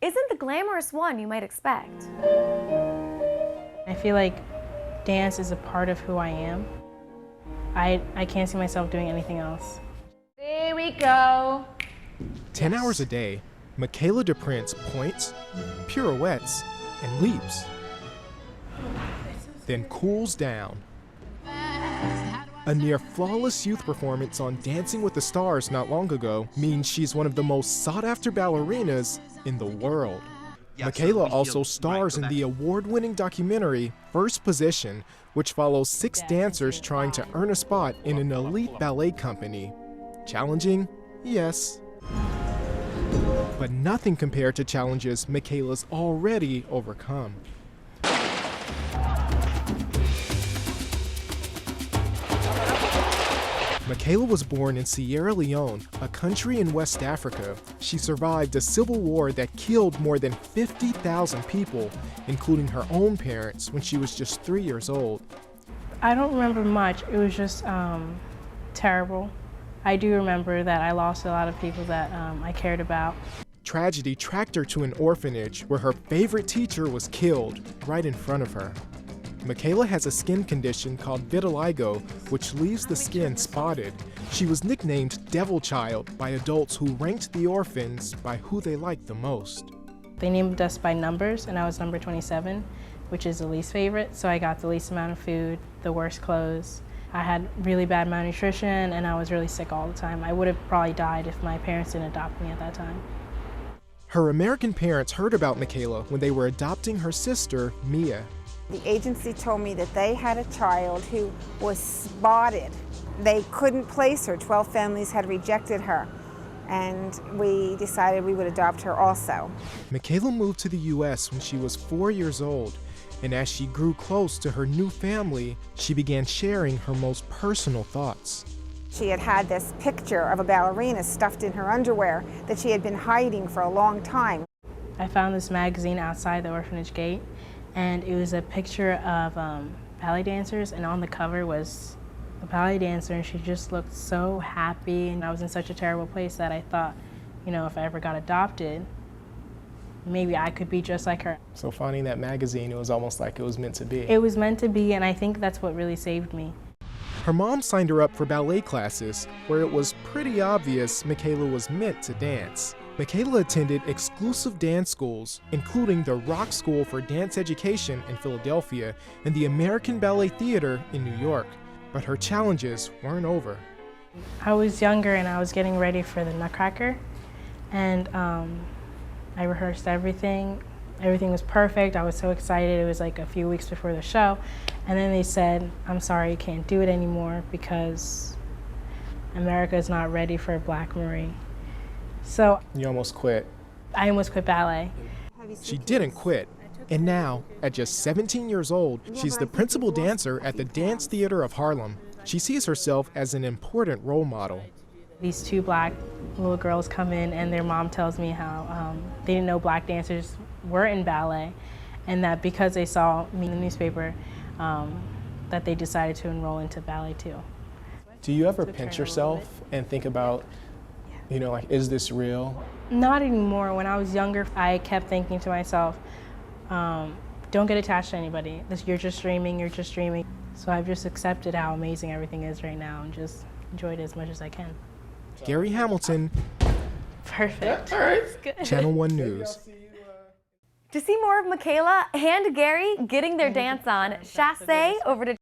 isn't the glamorous one you might expect. I feel like dance is a part of who I am. I can't see myself doing anything else. There we go. 10 hours a day, Michaela DePrince points, pirouettes, and leaps. Then cools down. A near flawless youth performance on Dancing with the Stars not long ago means she's one of the most sought-after ballerinas in the world. Michaela also stars in the award-winning documentary First Position, which follows 6 dancers trying to earn a spot in an elite ballet company. Challenging? Yes. But nothing compared to challenges Michaela's already overcome. Michaela was born in Sierra Leone, a country in West Africa. She survived a civil war that killed more than 50,000 people, including her own parents, when she was just 3 years old. I don't remember much. It was just terrible. I do remember that I lost a lot of people that I cared about. Tragedy tracked her to an orphanage where her favorite teacher was killed right in front of her. Michaela has a skin condition called vitiligo, which leaves the skin spotted. She was nicknamed Devil Child by adults who ranked the orphans by who they liked the most. They named us by numbers, and I was number 27, which is the least favorite, so I got the least amount of food, the worst clothes. I had really bad malnutrition, and I was really sick all the time. I would have probably died if my parents didn't adopt me at that time. Her American parents heard about Michaela when they were adopting her sister, Mia. The agency told me that they had a child who was spotted. They couldn't place her. 12 families had rejected her, and we decided we would adopt her also. Michaela moved to the U.S. when she was 4 years old, and as she grew close to her new family, she began sharing her most personal thoughts. She had had this picture of a ballerina stuffed in her underwear that she had been hiding for a long time. I found this magazine outside the orphanage gate, and it was a picture of ballet dancers, and on the cover was a ballet dancer, and she just looked so happy, and I was in such a terrible place that I thought, you know, if I ever got adopted, maybe I could be just like her. So finding that magazine, it was almost like it was meant to be. It was meant to be, and I think that's what really saved me. Her mom signed her up for ballet classes, where it was pretty obvious Michaela was meant to dance. Michaela attended exclusive dance schools, including the Rock School for Dance Education in Philadelphia and the American Ballet Theater in New York. But her challenges weren't over. I was younger and I was getting ready for the Nutcracker, and I rehearsed everything. Everything was perfect. I was so excited. It was like a few weeks before the show, and then they said, "I'm sorry, you can't do it anymore because America is not ready for Black Marie." So You almost quit. I almost quit ballet. She didn't quit. And now, at just 17 years old, she's the principal dancer at the Dance Theater of Harlem. She sees herself as an important role model. These 2 Black little girls come in, and their mom tells me how they didn't know Black dancers were in ballet, and that because they saw me in the newspaper, that they decided to enroll into ballet too. Do you ever pinch yourself and think about, you know, like, is this real? Not anymore. When I was younger, I kept thinking to myself, don't get attached to anybody. You're just dreaming, you're just dreaming. So I've just accepted how amazing everything is right now and just enjoyed it as much as I can. Gary Hamilton, Perfect. all right. Channel 1 News. To see more of Michaela and Gary getting their dance on, chassé over to